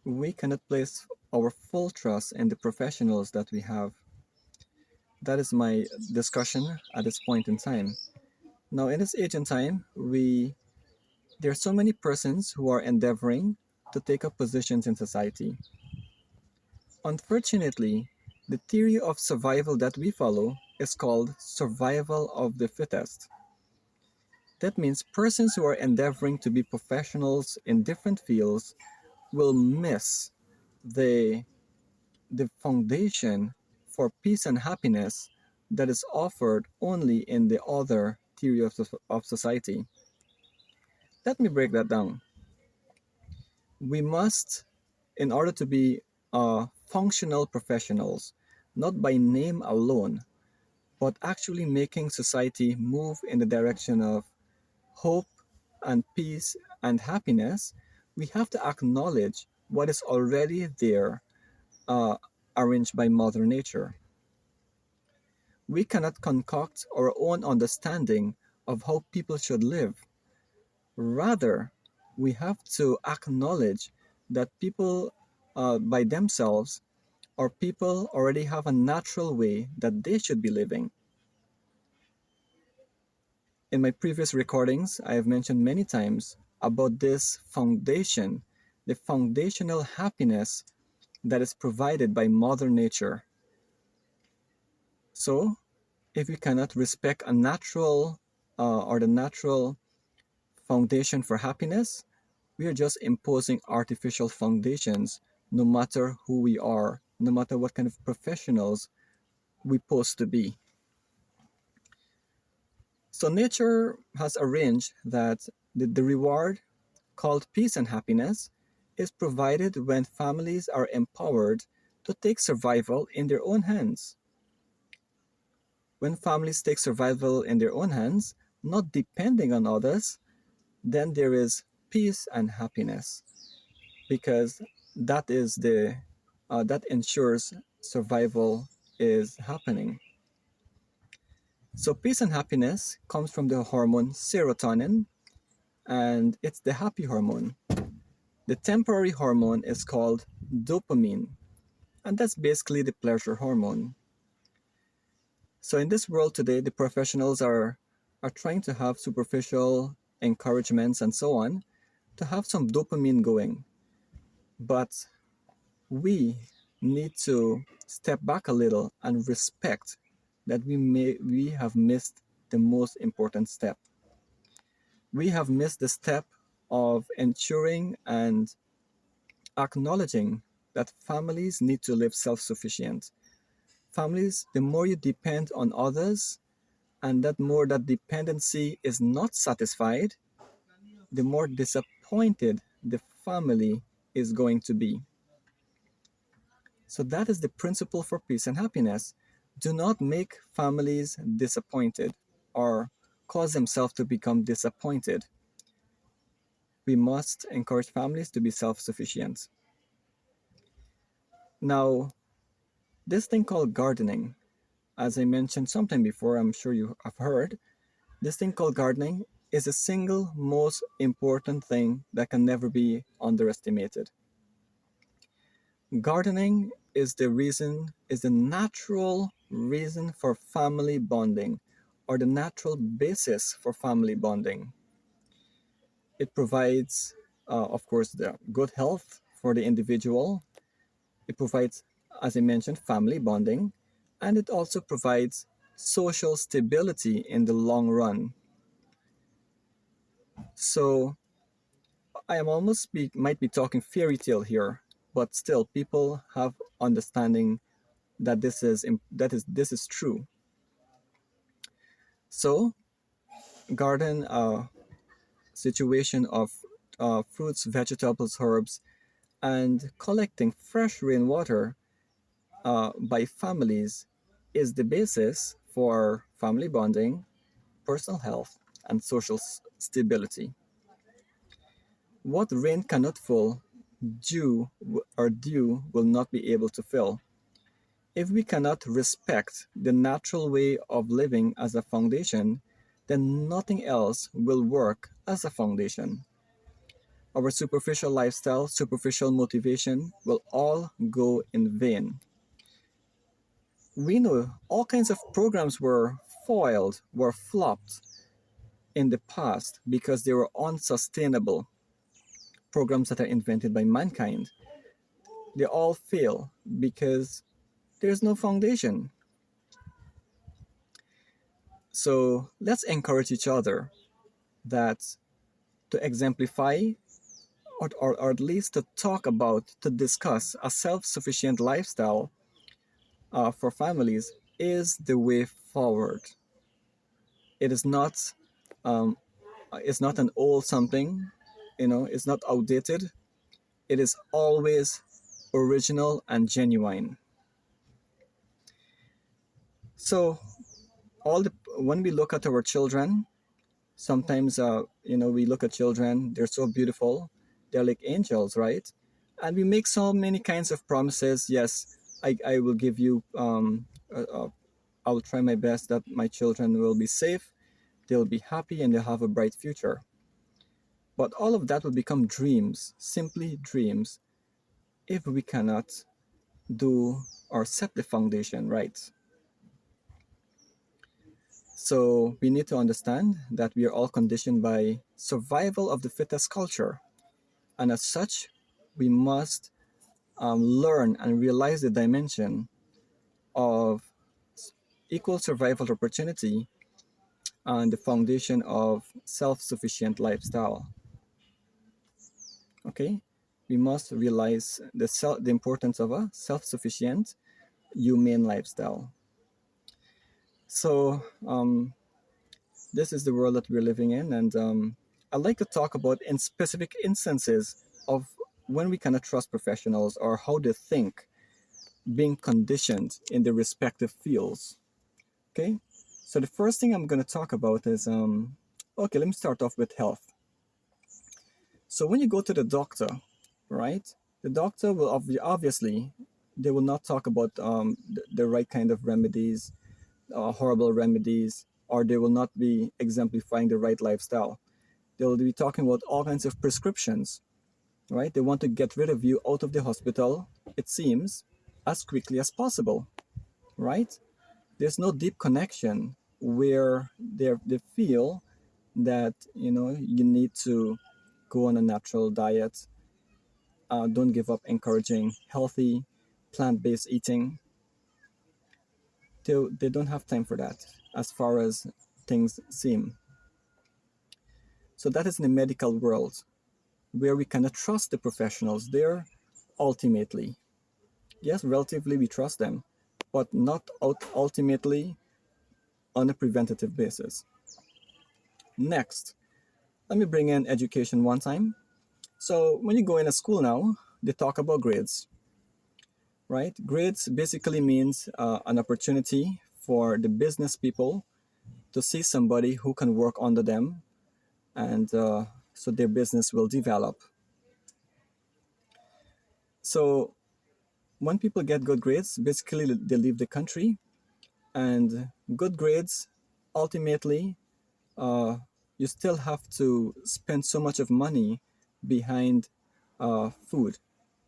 we cannot place our full trust in the professionals that we have. That is my discussion at this point in time. Now, in this age and time, there are so many persons who are endeavoring to take up positions in society. Unfortunately, the theory of survival that we follow is called survival of the fittest. That means persons who are endeavoring to be professionals in different fields will miss the, the foundation for peace and happiness that is offered only in the other theory of society. Let me break that down. We must, in order to be functional professionals, not by name alone, but actually making society move in the direction of hope and peace and happiness, we have to acknowledge what is already there, uh, arranged by Mother Nature. We cannot concoct our own understanding of how people should live. Rather, we have to acknowledge that people by themselves or people already have a natural way that they should be living. In my previous recordings, I have mentioned many times about this foundation, the foundational happiness that is provided by Mother Nature. So, if we cannot respect a natural or the natural foundation for happiness, we are just imposing artificial foundations no matter who we are, no matter what kind of professionals we pose to be. So nature has arranged that the reward called peace and happiness is provided when families are empowered to take survival in their own hands. When families take survival in their own hands, not depending on others, then there is peace and happiness because that ensures survival is happening. So peace and happiness comes from the hormone serotonin, and it's the happy hormone. The temporary hormone is called dopamine, and that's basically the pleasure hormone. So in this world today, the professionals are trying to have superficial encouragements and so on to have some dopamine going. But we need to step back a little and respect that we have missed the most important step. We have missed the step of ensuring and acknowledging that families need to live self-sufficient. Families, the more you depend on others and that dependency is not satisfied, the more disappointed the family is going to be. So that is the principle for peace and happiness. Do not make families disappointed or cause themselves to become disappointed. We must encourage families to be self-sufficient. Now, this thing called gardening, as I mentioned sometime before, I'm sure you have heard, this thing called gardening is the single most important thing that can never be underestimated. Gardening is the natural reason for family bonding or the natural basis for family bonding. It provides, of course, the good health for the individual. It provides, as I mentioned, family bonding, and it also provides social stability in the long run. So I am might be talking fairy tale here, but still people have understanding that this is true. So garden situation of fruits, vegetables, herbs, and collecting fresh rainwater by families is the basis for family bonding, personal health, and social stability. What rain cannot fill, dew will not be able to fill. If we cannot respect the natural way of living as a foundation, then nothing else will work as a foundation. Our superficial lifestyle, superficial motivation will all go in vain. We know all kinds of programs were foiled, were flopped in the past because they were unsustainable. Programs that are invented by mankind, they all fail because there's no foundation. So let's encourage each other that to exemplify or at least to talk about, to discuss a self sufficient lifestyle for families is the way forward. It is not, um, it's not an old something, it's not outdated. It is always original and genuine. So, when we look at our children, sometimes we look at children, they're so beautiful, they're like angels, right? And we make so many kinds of promises. Yes, I will give you I will try my best that my children will be safe, they'll be happy, and they'll have a bright future. But all of that will become dreams, simply dreams, if we cannot do or set the foundation right. So we need to understand that we are all conditioned by survival of the fittest culture. And as such, we must learn and realize the dimension of equal survival opportunity and the foundation of self-sufficient lifestyle. Okay, we must realize the importance of a self-sufficient humane lifestyle. So this is the world that we're living in, and I'd like to talk about in specific instances of when we cannot trust professionals or how they think, being conditioned in their respective fields. Okay, so the first thing I'm going to talk about is okay, let me start off with health. So when you go to the doctor, right, the doctor will obviously, they will not talk about the right kind of remedies, horrible remedies, or they will not be exemplifying the right lifestyle. They'll be talking about all kinds of prescriptions, right? They want to get rid of you out of the hospital, it seems, as quickly as possible, right? There's no deep connection where they feel that you need to go on a natural diet. Don't give up encouraging healthy plant-based eating. They don't have time for that as far as things seem. So that is in the medical world where we cannot trust the professionals there ultimately. Yes, relatively we trust them, but not ultimately on a preventative basis. Next, let me bring in education one time. So when you go in a school now, they talk about grades, right? Grades basically means an opportunity for the business people to see somebody who can work under them, and so their business will develop. So when people get good grades, basically they leave the country, and good grades ultimately, uh, you still have to spend so much of money behind food,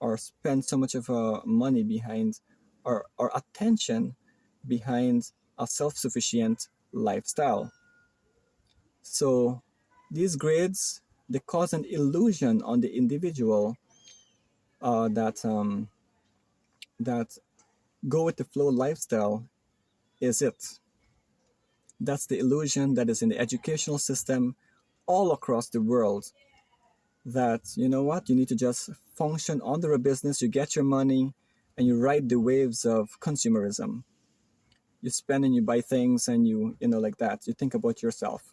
or spend so much of money behind, or attention behind a self-sufficient lifestyle. So these grades, they cause an illusion on the individual that go with the flow lifestyle is it. That's the illusion that is in the educational system all across the world, that you know what, you need to just function under a business, you get your money, and you ride the waves of consumerism. You spend and you buy things, and like that, you think about yourself,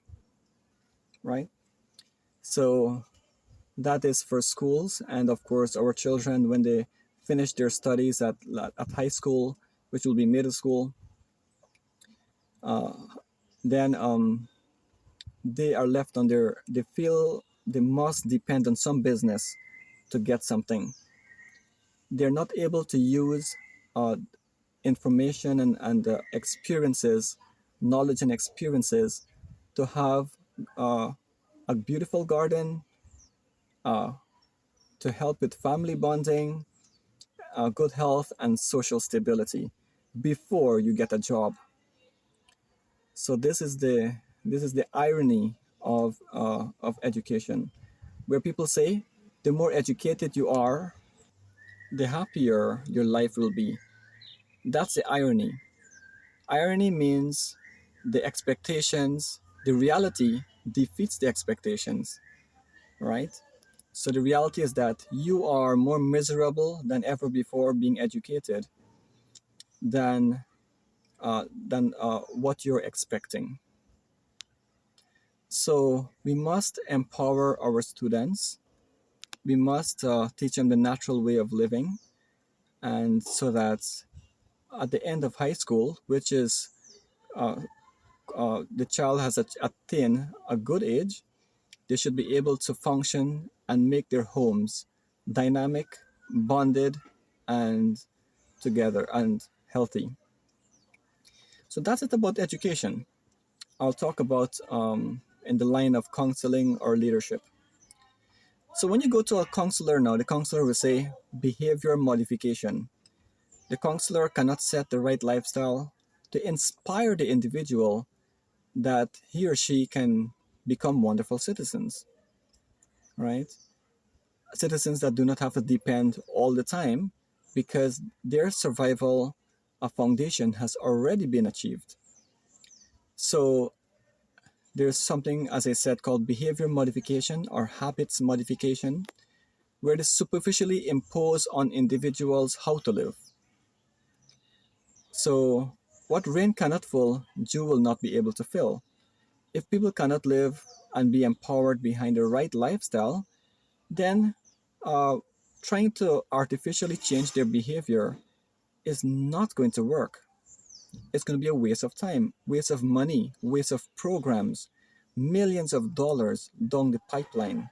right? So that is for schools, and of course our children, when they finish their studies at high school, which will be middle school, then they are left on they feel they must depend on some business to get something. They're not able to use uh, information and experiences, knowledge and experiences, to have uh, a beautiful garden, uh, to help with family bonding, good health, and social stability before you get a job. So this is the irony of education, where people say the more educated you are, the happier your life will be. That's the irony. Irony means the expectations, the reality defeats the expectations, right? So the reality is that you are more miserable than ever before being educated than what you're expecting. So we must empower our students. We must teach them the natural way of living, and so that at the end of high school, which is uh, the child has attained a good age, they should be able to function and make their homes dynamic, bonded, and together and healthy. So that's it about education. I'll talk about in the line of counseling or leadership. So when you go to a counselor now, the counselor will say behavior modification. The counselor cannot set the right lifestyle to inspire the individual that he or she can become wonderful citizens, right? Citizens that do not have to depend all the time because their survival foundation has already been achieved. So there's something, as I said, called behavior modification or habits modification, where they superficially impose on individuals how to live. So, what rain cannot fill, dew will not be able to fill. If people cannot live and be empowered behind the right lifestyle, then uh, trying to artificially change their behavior is not going to work. It's going to be a waste of time, waste of money, waste of programs, millions of dollars down the pipeline.